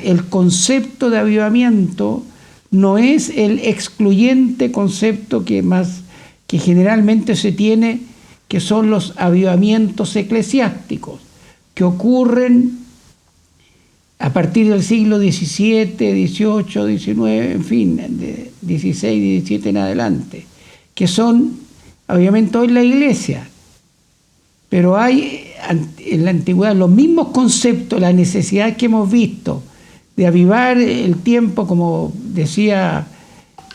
el concepto de avivamiento no es el excluyente concepto que generalmente se tiene, que son los avivamientos eclesiásticos, que ocurren a partir del siglo XVII, XVIII, XIX, en fin, de XVI, XVII en adelante, que son avivamientos en la iglesia. Pero hay en la antigüedad los mismos conceptos, la necesidad que hemos visto de avivar el tiempo, como decía,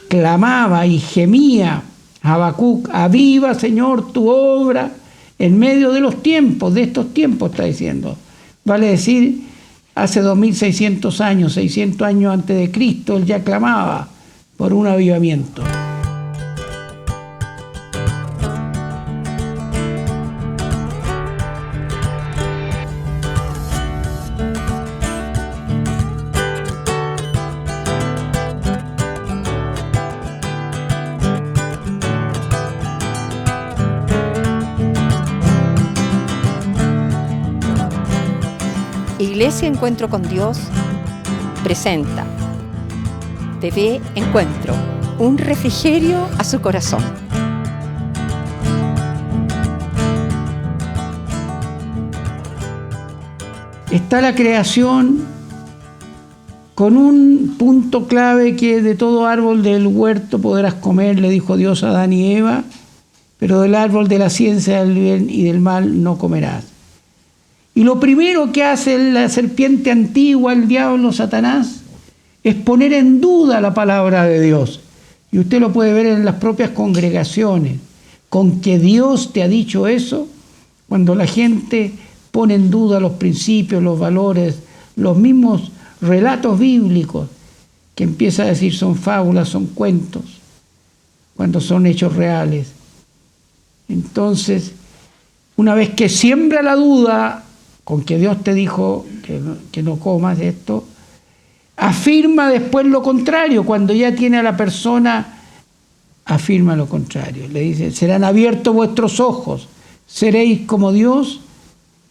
clamaba y gemía Habacuc: aviva, Señor, tu obra en medio de los tiempos, de estos tiempos, está diciendo. Vale decir, hace 2600 años, 600 años antes de Cristo, él ya clamaba por un avivamiento. Iglesia Encuentro con Dios presenta TV Encuentro, un refrigerio a su corazón. Está la creación con un punto clave, que de todo árbol del huerto podrás comer, le dijo Dios a Adán y Eva, pero del árbol de la ciencia del bien y del mal no comerás. Y lo primero que hace la serpiente antigua, el diablo, Satanás, es poner en duda la palabra de Dios. Y usted lo puede ver en las propias congregaciones. Con que Dios te ha dicho eso, cuando la gente pone en duda los principios, los valores, los mismos relatos bíblicos, que empieza a decir son fábulas, son cuentos, cuando son hechos reales. Entonces, una vez que siembra la duda, con que Dios te dijo que no comas esto, afirma después lo contrario. Cuando ya tiene a la persona, afirma lo contrario. Le dice: serán abiertos vuestros ojos, seréis como Dios,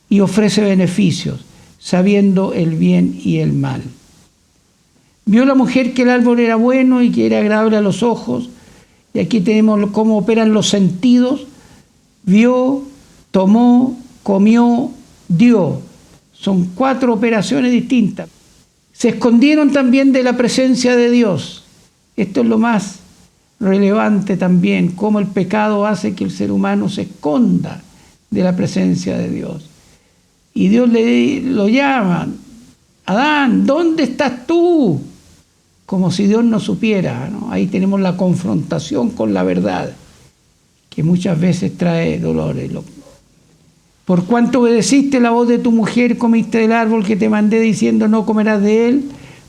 y ofrece beneficios, sabiendo el bien y el mal. Vio la mujer que el árbol era bueno y que era agradable a los ojos, y aquí tenemos cómo operan los sentidos. Vio, tomó, comió, dio. Son 4 operaciones distintas. Se escondieron también de la presencia de Dios. Esto es lo más relevante también, cómo el pecado hace que el ser humano se esconda de la presencia de Dios. Y Dios lo llama: Adán, ¿dónde estás tú? Como si Dios no supiera, ¿no? Ahí tenemos la confrontación con la verdad, que muchas veces trae dolores. Por cuanto obedeciste la voz de tu mujer, comiste del árbol que te mandé diciendo: no comerás de él,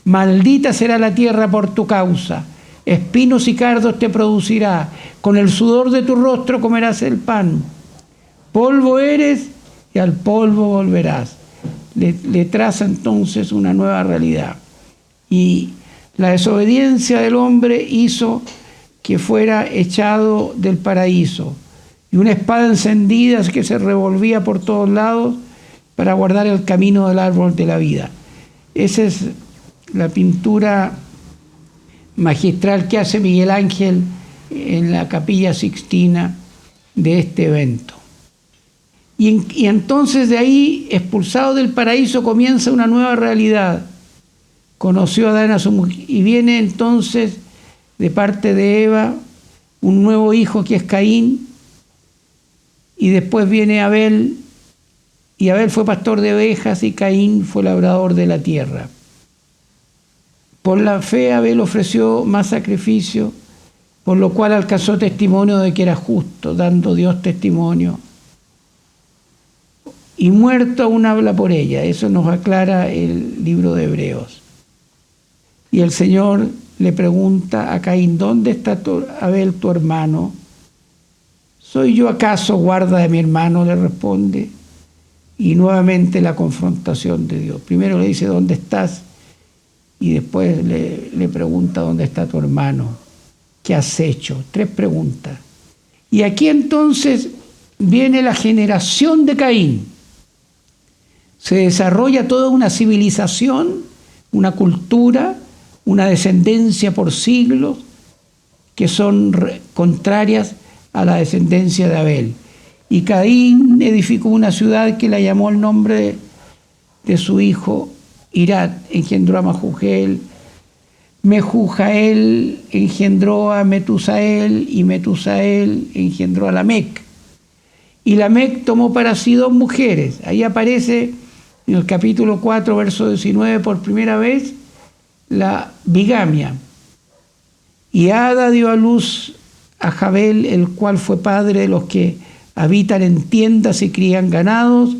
maldita será la tierra por tu causa, espinos y cardos te producirá, con el sudor de tu rostro comerás el pan, polvo eres y al polvo volverás. Le traza entonces una nueva realidad. Y la desobediencia del hombre hizo que fuera echado del paraíso, y una espada encendida que se revolvía por todos lados para guardar el camino del árbol de la vida. Esa es la pintura magistral que hace Miguel Ángel en la Capilla Sixtina de este evento. Y entonces de ahí, expulsado del paraíso, comienza una nueva realidad. Conoció a Adán a su mujer, y viene entonces de parte de Eva un nuevo hijo que es Caín. Y después viene Abel, y Abel fue pastor de ovejas y Caín fue labrador de la tierra. Por la fe Abel ofreció más sacrificio, por lo cual alcanzó testimonio de que era justo, dando Dios testimonio. Y muerto aún habla por ella. Eso nos aclara el libro de Hebreos. Y el Señor le pregunta a Caín: ¿dónde está Abel tu hermano? ¿Soy yo acaso guarda de mi hermano?, le responde. Y nuevamente la confrontación de Dios. Primero le dice: ¿dónde estás? Y después le pregunta: ¿dónde está tu hermano? ¿Qué has hecho? 3 preguntas. Y aquí entonces viene la generación de Caín. Se desarrolla toda una civilización una cultura, una descendencia por siglos que son contrarias a la descendencia de Abel. Y Caín edificó una ciudad que la llamó el nombre de su hijo Irat, engendró a Mehujael. Mehujael engendró a Metusael y Metusael engendró a Lamec. Y Lamec tomó para sí 2 mujeres. Ahí aparece en el capítulo 4, verso 19, por primera vez la bigamia. Y Ada dio a luz a Jabel, el cual fue padre de los que habitan en tiendas y crían ganados.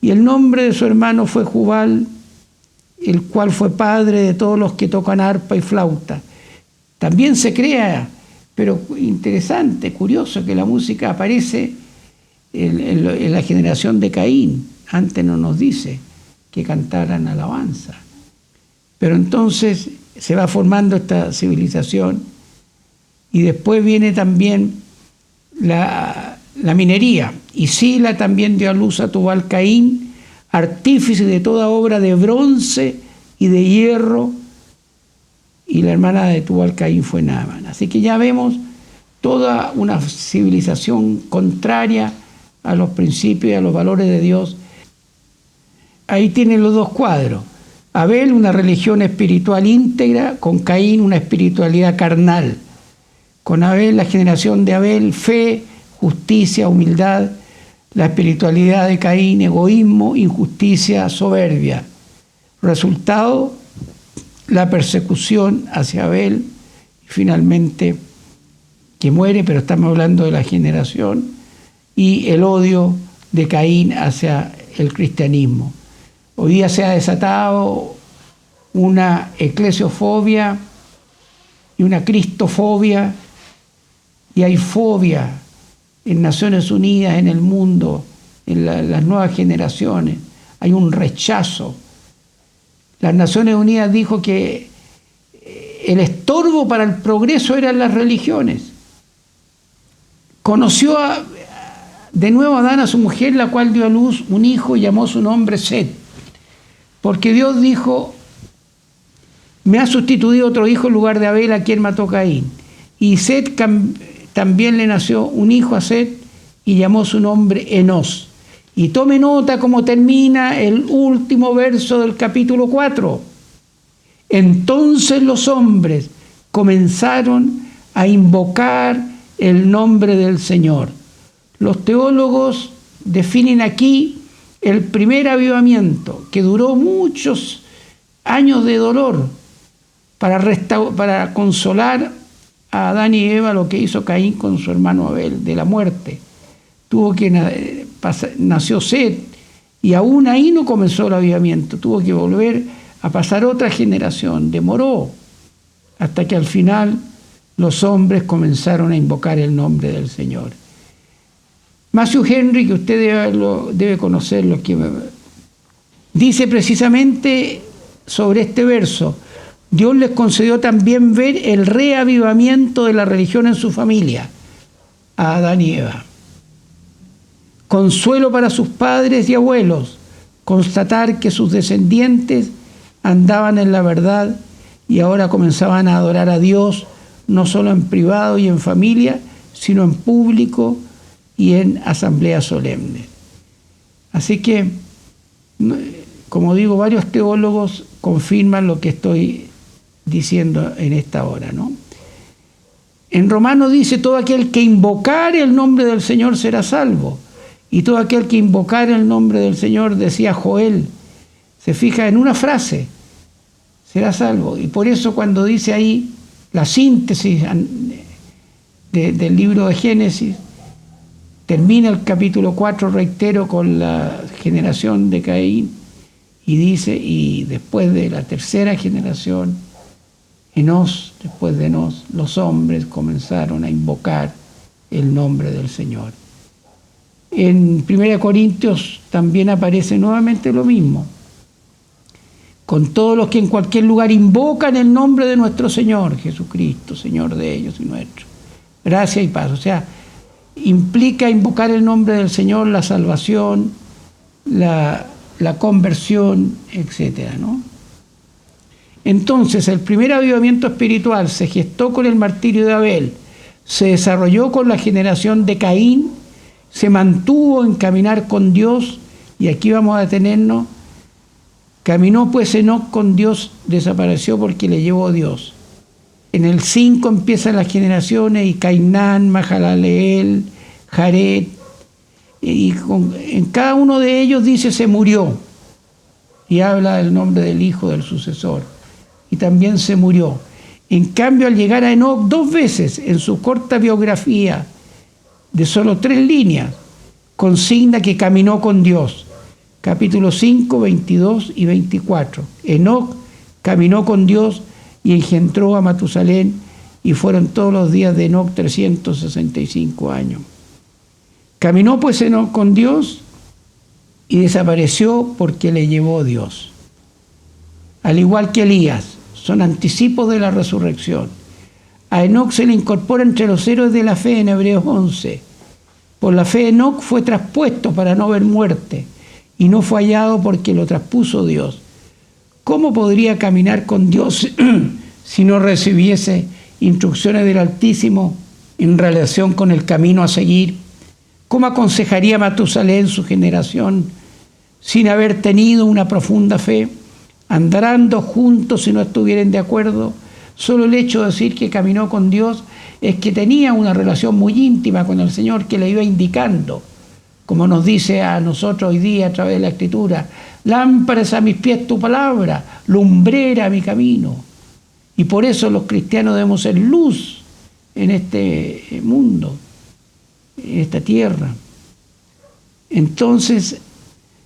Y el nombre de su hermano fue Jubal, el cual fue padre de todos los que tocan arpa y flauta. También se crea, pero interesante, curioso, que la música aparece en la generación de Caín. Antes no nos dice que cantaran alabanza. Pero entonces se va formando esta civilización y después viene también la minería. Y Sila también dio a luz a Tubal Caín, artífice de toda obra de bronce y de hierro, y la hermana de Tubal Caín fue Naamán. Así que ya vemos toda una civilización contraria a los principios y a los valores de Dios. Ahí tienen los 2 cuadros. Abel, una religión espiritual íntegra, con Caín una espiritualidad carnal. Con Abel, la generación de Abel, fe, justicia, humildad. La espiritualidad de Caín, egoísmo, injusticia, soberbia. Resultado, la persecución hacia Abel, y finalmente que muere, pero estamos hablando de la generación, y el odio de Caín hacia el cristianismo. Hoy día se ha desatado una eclesiofobia y una cristofobia, y hay fobia en Naciones Unidas, en el mundo, en las nuevas generaciones. Hay un rechazo. Las Naciones Unidas dijo que el estorbo para el progreso eran las religiones. Conoció de nuevo Adán a su mujer, la cual dio a luz un hijo y llamó su nombre Set. Porque Dios dijo, me ha sustituido otro hijo en lugar de Abel, a quien mató Caín. Y Set también le nació un hijo a Set y llamó su nombre Enos. Y tome nota cómo termina el último verso del capítulo 4. Entonces los hombres comenzaron a invocar el nombre del Señor. Los teólogos definen aquí el primer avivamiento, que duró muchos años de dolor para consolar a Adán y Eva lo que hizo Caín con su hermano Abel, de la muerte. Nació Set, y aún ahí no comenzó el avivamiento, tuvo que volver a pasar otra generación, demoró, hasta que al final los hombres comenzaron a invocar el nombre del Señor. Matthew Henry, que usted debe conocerlo, que dice precisamente sobre este verso: Dios les concedió también ver el reavivamiento de la religión en su familia, a Adán y Eva. Consuelo para sus padres y abuelos, constatar que sus descendientes andaban en la verdad y ahora comenzaban a adorar a Dios, no solo en privado y en familia, sino en público y en asambleas solemnes. Así que, como digo, varios teólogos confirman lo que estoy diciendo en esta hora, ¿no? En Romanos dice: todo aquel que invocare el nombre del Señor será salvo. Y todo aquel que invocare el nombre del Señor, decía Joel, se fija en una frase, será salvo. Y por eso cuando dice ahí la síntesis del libro de Génesis, termina el capítulo 4, reitero, con la generación de Caín, y dice: y después de la tercera generación, Enos, después de Enos, los hombres comenzaron a invocar el nombre del Señor. En 1 Corintios también aparece nuevamente lo mismo. Con todos los que en cualquier lugar invocan el nombre de nuestro Señor Jesucristo, Señor de ellos y nuestro. Gracia y paz. O sea, implica invocar el nombre del Señor, la salvación, la conversión, etcétera, ¿no? Entonces, el primer avivamiento espiritual se gestó con el martirio de Abel, se desarrolló con la generación de Caín, se mantuvo en caminar con Dios, y aquí vamos a detenernos. Caminó pues Enoc con Dios, desapareció porque le llevó Dios. En el 5 empiezan las generaciones, y Cainán, Mahalaleel, Jared, y en cada uno de ellos dice se murió, y habla del nombre del hijo del sucesor, y también se murió. En cambio, al llegar a Enoc 2 veces en su corta biografía de solo 3 líneas, consigna que caminó con Dios. Capítulo 5, 22 y 24. Enoc caminó con Dios y engendró a Matusalén, y fueron todos los días de Enoc 365 años. Caminó pues Enoc con Dios y desapareció porque le llevó Dios. Al igual que Elías, son anticipos de la resurrección. A Enoc se le incorpora entre los héroes de la fe en Hebreos 11. Por la fe Enoc fue traspuesto para no ver muerte, y no fue hallado porque lo traspuso Dios. ¿Cómo podría caminar con Dios si no recibiese instrucciones del Altísimo en relación con el camino a seguir? ¿Cómo aconsejaría Matusalén su generación sin haber tenido una profunda fe? ¿Andarán dos juntos si no estuvieran de acuerdo? Solo el hecho de decir que caminó con Dios es que tenía una relación muy íntima con el Señor, que le iba indicando, como nos dice a nosotros hoy día a través de la Escritura: lámparas a mis pies tu palabra, lumbrera a mi camino. Y por eso los cristianos debemos ser luz en este mundo, en esta tierra. Entonces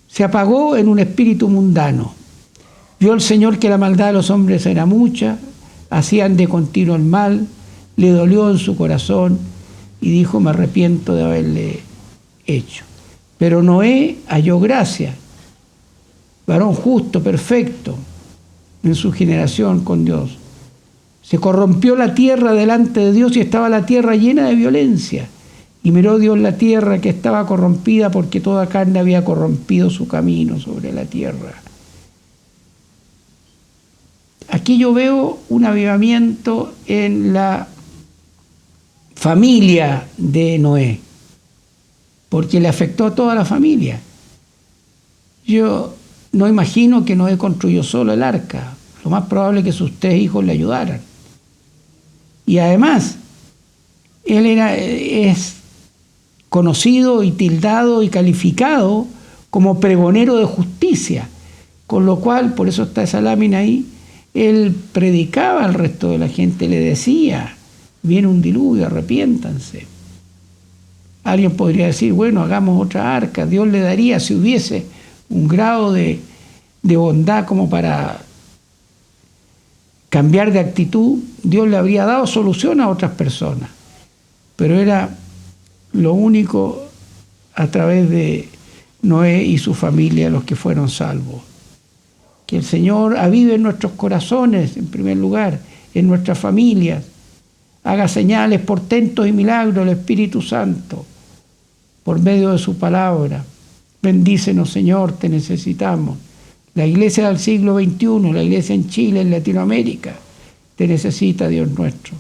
se apagó en un espíritu mundano. Vio el Señor que la maldad de los hombres era mucha, hacían de continuo el mal, le dolió en su corazón y dijo: me arrepiento de haberle hecho. Pero Noé halló gracia, varón justo, perfecto, en su generación con Dios. Se corrompió la tierra delante de Dios, y estaba la tierra llena de violencia. Y miró Dios la tierra, que estaba corrompida, porque toda carne había corrompido su camino sobre la tierra. Aquí yo veo un avivamiento en la familia de Noé, porque le afectó a toda la familia. Yo no imagino que Noé construyó solo el arca. Lo más probable es que sus 3 hijos le ayudaran. Y además, él es conocido y tildado y calificado como pregonero de justicia, con lo cual, por eso está esa lámina ahí, él predicaba al resto de la gente, le decía: viene un diluvio, arrepiéntanse. Alguien podría decir: bueno, hagamos otra arca. Dios le daría, si hubiese un grado de bondad como para cambiar de actitud, Dios le habría dado solución a otras personas. Pero era lo único a través de Noé y su familia los que fueron salvos. Que el Señor avive en nuestros corazones, en primer lugar, en nuestras familias. Haga señales, portentos y milagros el Espíritu Santo por medio de su palabra. Bendícenos, Señor, te necesitamos. La iglesia del siglo XXI, la iglesia en Chile, en Latinoamérica, te necesita, Dios nuestro.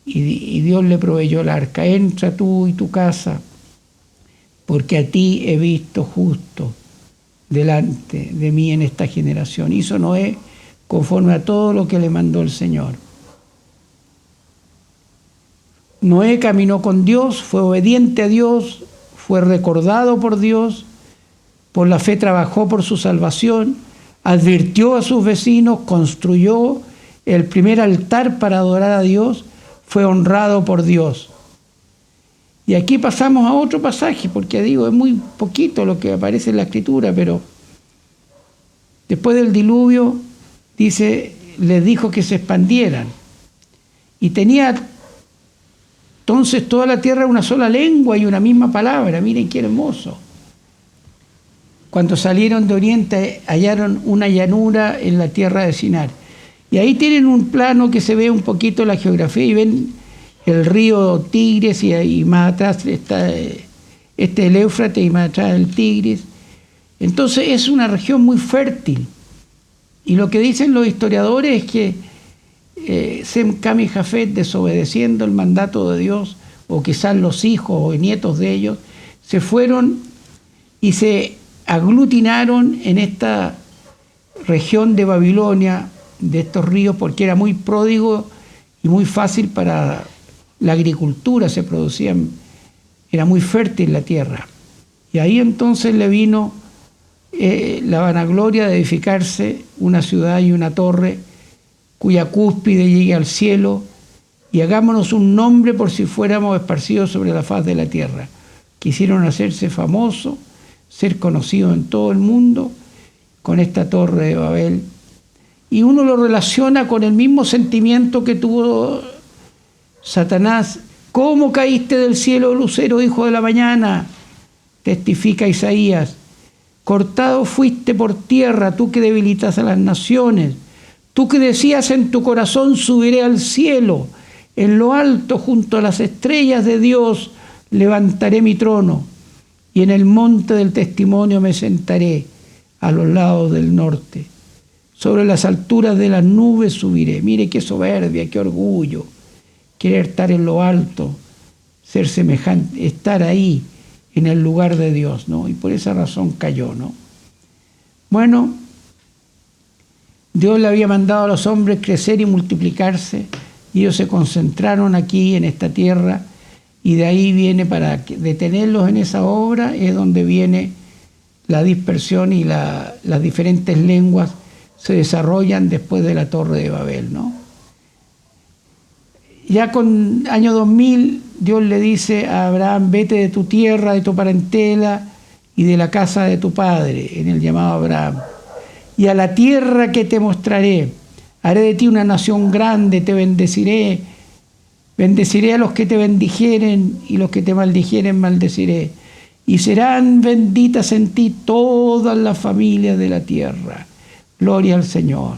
Y Dios le proveyó el arca. Entra tú y tu casa, porque a ti he visto justo delante de mí en esta generación. Hizo Noé conforme a todo lo que le mandó el Señor. Noé caminó con Dios, fue obediente a Dios, fue recordado por Dios, por la fe trabajó por su salvación, advirtió a sus vecinos, construyó el primer altar para adorar a Dios, fue honrado por Dios. Y aquí pasamos a otro pasaje, porque digo, es muy poquito lo que aparece en la Escritura, pero después del diluvio, dice, les dijo que se expandieran. Y tenía entonces toda la tierra una sola lengua y una misma palabra. Miren qué hermoso. Cuando salieron de Oriente, hallaron una llanura en la tierra de Sinar. Y ahí tienen un plano que se ve un poquito la geografía y ven el río Tigris, y más atrás está el Éufrates y más atrás el Tigris. Entonces es una región muy fértil. Y lo que dicen los historiadores es que Sem, Cam y Jafet, desobedeciendo el mandato de Dios, o quizás los hijos o nietos de ellos, se fueron y se aglutinaron en esta región de Babilonia, de estos ríos, porque era muy pródigo y muy fácil para la agricultura, se producían, era muy fértil la tierra. Y ahí entonces le vino la vanagloria de edificarse una ciudad y una torre cuya cúspide llegue al cielo, y hagámonos un nombre por si fuéramos esparcidos sobre la faz de la tierra. Quisieron hacerse famosos, ser conocidos en todo el mundo con esta torre de Babel. Y uno lo relaciona con el mismo sentimiento que tuvo Satanás. ¿Cómo caíste del cielo, lucero, hijo de la mañana? Testifica Isaías. Cortado fuiste por tierra, tú que debilitas a las naciones. Tú que decías en tu corazón, subiré al cielo. En lo alto, junto a las estrellas de Dios, levantaré mi trono. Y en el monte del testimonio me sentaré, a los lados del norte. Sobre las alturas de las nubes subiré. Mire qué soberbia, qué orgullo. Querer estar en lo alto, ser semejante, estar ahí en el lugar de Dios, ¿no? Y por esa razón cayó, ¿no? Bueno, Dios le había mandado a los hombres crecer y multiplicarse, y ellos se concentraron aquí en esta tierra, y de ahí viene, para detenerlos en esa obra, es donde viene la dispersión, y las diferentes lenguas se desarrollan después de la Torre de Babel, ¿no? Ya con año 2000, Dios le dice a Abraham, vete de tu tierra, de tu parentela y de la casa de tu padre, en el llamado Abraham, y a la tierra que te mostraré. Haré de ti una nación grande, te bendeciré. Bendeciré a los que te bendijeren, y los que te maldijeren maldeciré. Y serán benditas en ti todas las familias de la tierra. Gloria al Señor.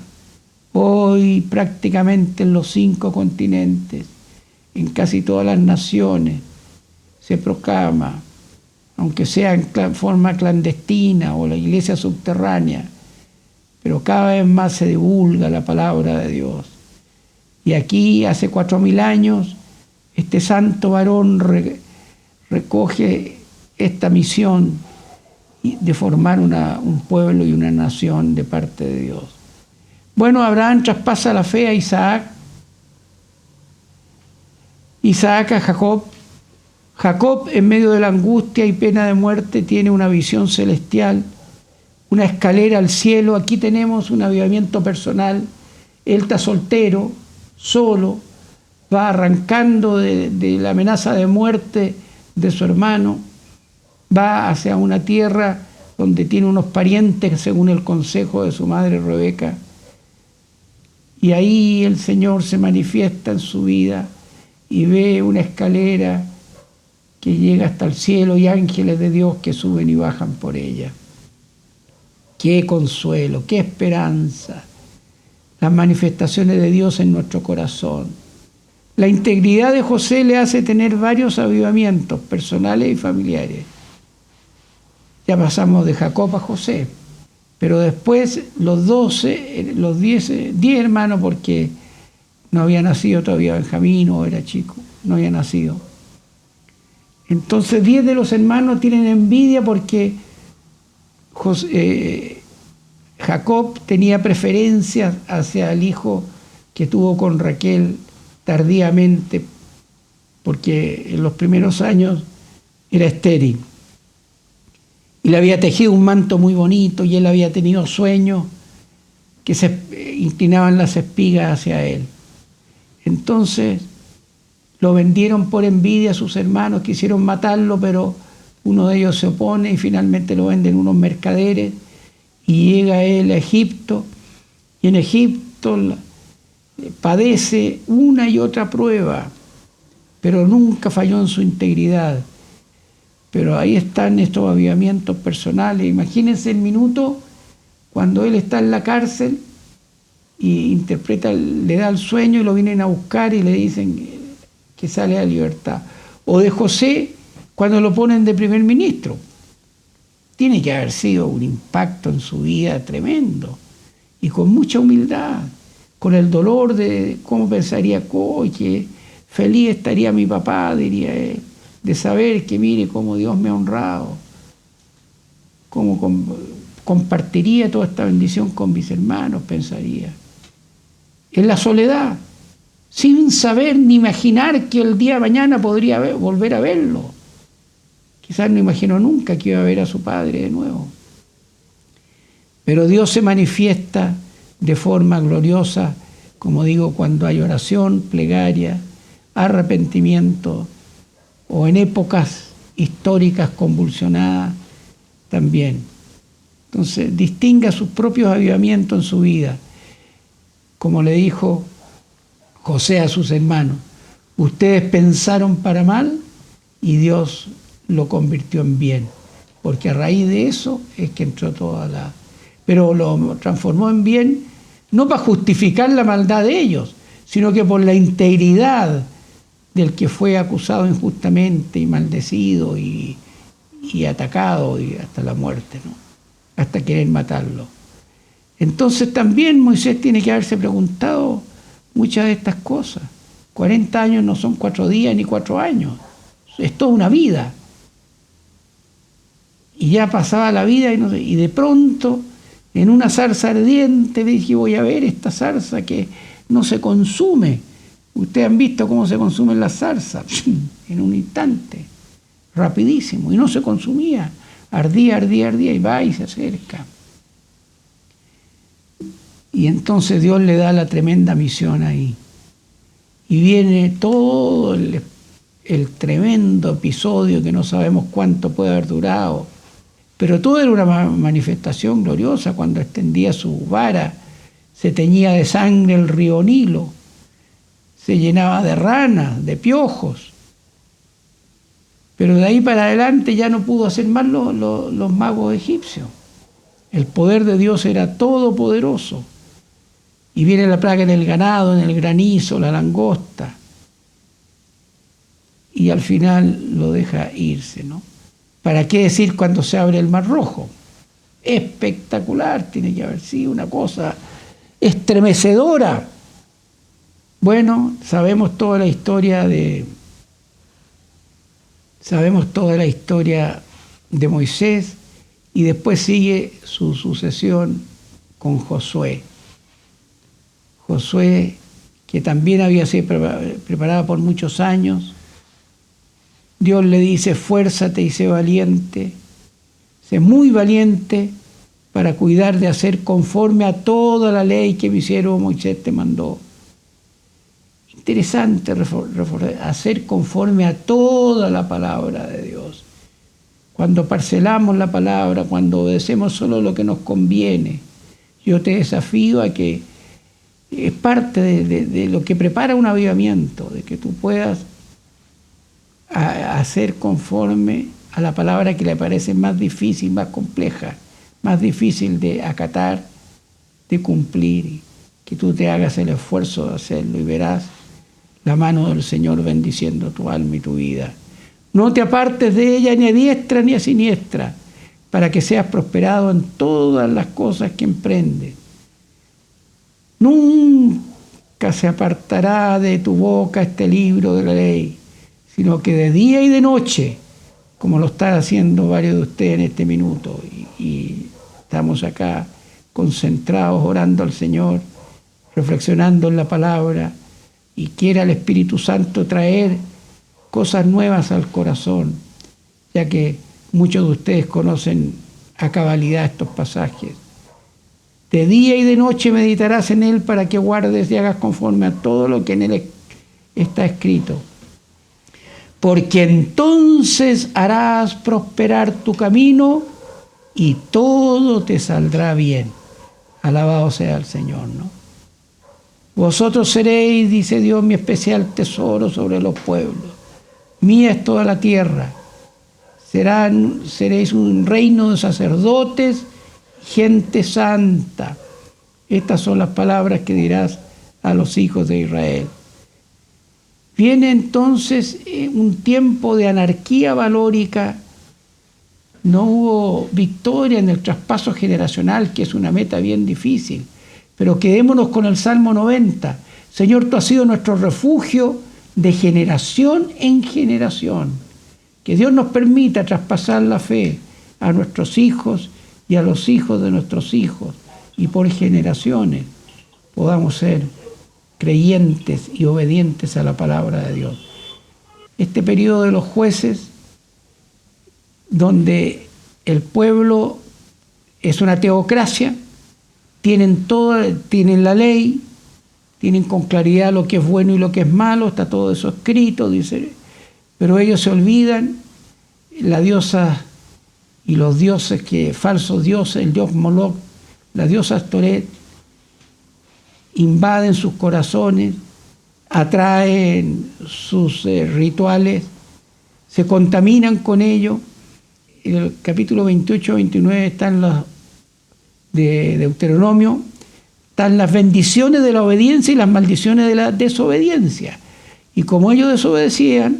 Hoy prácticamente en los 5 continentes, en casi todas las naciones, se proclama, aunque sea en forma clandestina o la iglesia subterránea, pero cada vez más se divulga la palabra de Dios. Y aquí, hace 4000 años, este santo varón recoge esta misión de formar un pueblo y una nación de parte de Dios. Bueno, Abraham traspasa la fe a Isaac, Isaac a Jacob. Jacob, en medio de la angustia y pena de muerte, tiene una visión celestial, una escalera al cielo. Aquí tenemos un avivamiento personal. Él está soltero, solo, va arrancando de la amenaza de muerte de su hermano, va hacia una tierra donde tiene unos parientes, según el consejo de su madre Rebeca. Y ahí el Señor se manifiesta en su vida y ve una escalera que llega hasta el cielo y ángeles de Dios que suben y bajan por ella. Qué consuelo, qué esperanza. Las manifestaciones de Dios en nuestro corazón. La integridad de José le hace tener varios avivamientos personales y familiares. Ya pasamos de Jacob a José. Pero después los 10 hermanos, porque no había nacido todavía Benjamín, o era chico, no había nacido. Entonces 10 de los hermanos tienen envidia porque Jacob tenía preferencias hacia el hijo que tuvo con Raquel tardíamente, porque en los primeros años era estéril. Y le había tejido un manto muy bonito, y él había tenido sueños que se inclinaban las espigas hacia él. Entonces lo vendieron por envidia a sus hermanos, quisieron matarlo, pero uno de ellos se opone y finalmente lo venden unos mercaderes, y llega él a Egipto, y en Egipto padece una y otra prueba, pero nunca falló en su integridad. Pero ahí están estos avivamientos personales. Imagínense el minuto cuando él está en la cárcel y interpreta, le da el sueño y lo vienen a buscar y le dicen que sale a libertad. O de José cuando lo ponen de primer ministro. Tiene que haber sido un impacto en su vida tremendo. y con mucha humildad, con el dolor de cómo pensaría que feliz estaría mi papá, diría él, de saber que mire cómo Dios me ha honrado, cómo compartiría toda esta bendición con mis hermanos, pensaría. En la soledad, sin saber ni imaginar que el día de mañana podría volver a verlo. Quizás no imaginó nunca que iba a ver a su padre de nuevo. Pero Dios se manifiesta de forma gloriosa, como digo, cuando hay oración, plegaria, arrepentimiento, o en épocas históricas convulsionadas también. Entonces, distinga sus propios avivamientos en su vida. Como le dijo José a sus hermanos, ustedes pensaron para mal y Dios lo convirtió en bien, porque a raíz de eso es que entró toda la... Pero lo transformó en bien, no para justificar la maldad de ellos, sino que por la integridad del que fue acusado injustamente y maldecido y atacado y hasta la muerte, ¿no? Hasta querer matarlo. Entonces también Moisés tiene que haberse preguntado muchas de estas cosas. 40 años no son 4 días ni 4 años, es toda una vida. Y ya pasaba la vida y de pronto, en una zarza ardiente, dije, voy a ver esta zarza que no se consume. Ustedes han visto cómo se consumen las zarzas, en un instante, rapidísimo, y no se consumía. Ardía, y va y se acerca. Y entonces Dios le da la tremenda misión ahí. Y viene todo el tremendo episodio que no sabemos cuánto puede haber durado. Pero todo era una manifestación gloriosa. Cuando extendía su vara, se teñía de sangre el río Nilo, se llenaba de ranas, de piojos. Pero de ahí para adelante ya no pudo hacer más los magos egipcios. El poder de Dios era todopoderoso. Y viene la plaga en el ganado, en el granizo, la langosta. Y al final lo deja irse, ¿no? ¿Para qué decir cuando se abre el Mar Rojo? Espectacular, tiene que haber sido una cosa estremecedora. Bueno, sabemos toda la historia de Moisés, y después sigue su sucesión con Josué. Josué, que también había sido preparado por muchos años. Dios le dice, esfuérzate y sé valiente, sé muy valiente para cuidar de hacer conforme a toda la ley que mi siervo Moisés te mandó. Interesante hacer conforme a toda la palabra de Dios. Cuando parcelamos la palabra, cuando obedecemos solo lo que nos conviene, yo te desafío a que es parte de lo que prepara un avivamiento, de que tú puedas hacer conforme a la palabra que le parece más difícil, más compleja, más difícil de acatar, de cumplir, que tú te hagas el esfuerzo de hacerlo y verás la mano del Señor bendiciendo tu alma y tu vida. No te apartes de ella ni a diestra ni a siniestra, para que seas prosperado en todas las cosas que emprendes. Nunca se apartará de tu boca este libro de la ley, sino que de día y de noche, como lo están haciendo varios de ustedes en este minuto, y estamos acá concentrados orando al Señor, reflexionando en la palabra, y quiera el Espíritu Santo traer cosas nuevas al corazón, ya que muchos de ustedes conocen a cabalidad estos pasajes. De día y de noche meditarás en él para que guardes y hagas conforme a todo lo que en él está escrito. Porque entonces harás prosperar tu camino y todo te saldrá bien. Alabado sea el Señor, ¿no? Vosotros seréis, dice Dios, mi especial tesoro sobre los pueblos. Mía es toda la tierra. Seréis un reino de sacerdotes, gente santa. Estas son las palabras que dirás a los hijos de Israel. Viene entonces un tiempo de anarquía valórica. No hubo victoria en el traspaso generacional, que es una meta bien difícil. Pero quedémonos con el Salmo 90. Señor, tú has sido nuestro refugio de generación en generación. Que Dios nos permita traspasar la fe a nuestros hijos y a los hijos de nuestros hijos, y por generaciones podamos ser creyentes y obedientes a la palabra de Dios. Este periodo de los jueces, donde el pueblo es una teocracia, tienen la ley, tienen con claridad lo que es bueno y lo que es malo, está todo eso escrito, dice, pero ellos se olvidan, la diosa y los dioses, falsos dioses, el dios Moloch, la diosa Astoret, invaden sus corazones, atraen sus rituales, se contaminan con ello. En el capítulo 28-29 están los de Deuteronomio, están las bendiciones de la obediencia y las maldiciones de la desobediencia. Y como ellos desobedecían,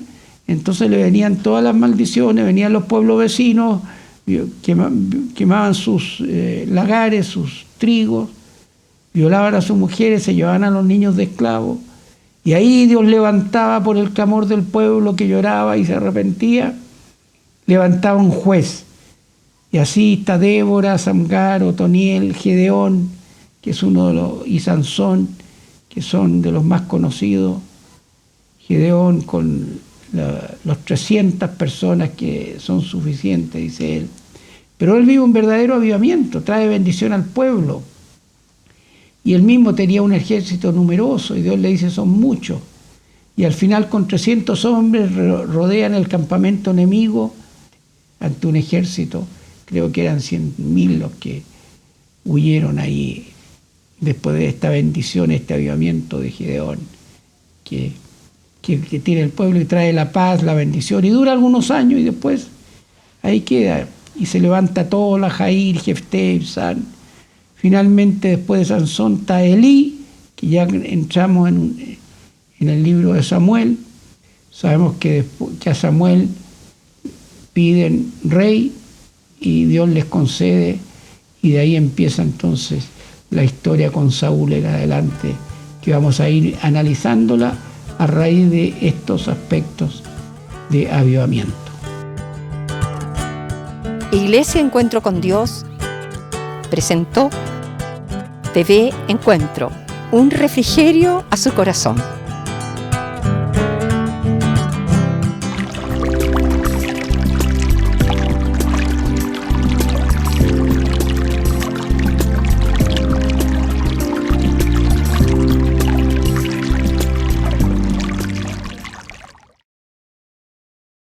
entonces le venían todas las maldiciones, venían los pueblos vecinos, quemaban sus lagares, sus trigos, violaban a sus mujeres, se llevaban a los niños de esclavos. Y ahí Dios levantaba, por el clamor del pueblo que lloraba y se arrepentía, levantaba un juez. Y así está Débora, Samgar, Otoniel, Gedeón, que es uno de los, y Sansón, que son de los más conocidos. Gedeón con los 300 personas que son suficientes, dice él. Pero él vive un verdadero avivamiento, trae bendición al pueblo. Y él mismo tenía un ejército numeroso, y Dios le dice, son muchos. Y al final con 300 hombres rodean el campamento enemigo ante un ejército. Creo que eran 100.000 los que huyeron ahí después de esta bendición, este avivamiento de Gedeón, que tiene el pueblo y trae la paz, la bendición, y dura algunos años y después ahí queda. Y se levanta todo, la Jair, Jefté, Ibsán. Finalmente, después de Sansón, está Elí, que ya entramos en el libro de Samuel. Sabemos que a Samuel piden rey y Dios les concede, y de ahí empieza entonces la historia con Saúl en adelante, que vamos a ir analizándola a raíz de estos aspectos de avivamiento. Iglesia Encuentro con Dios presentó TV Encuentro, un refrigerio a su corazón.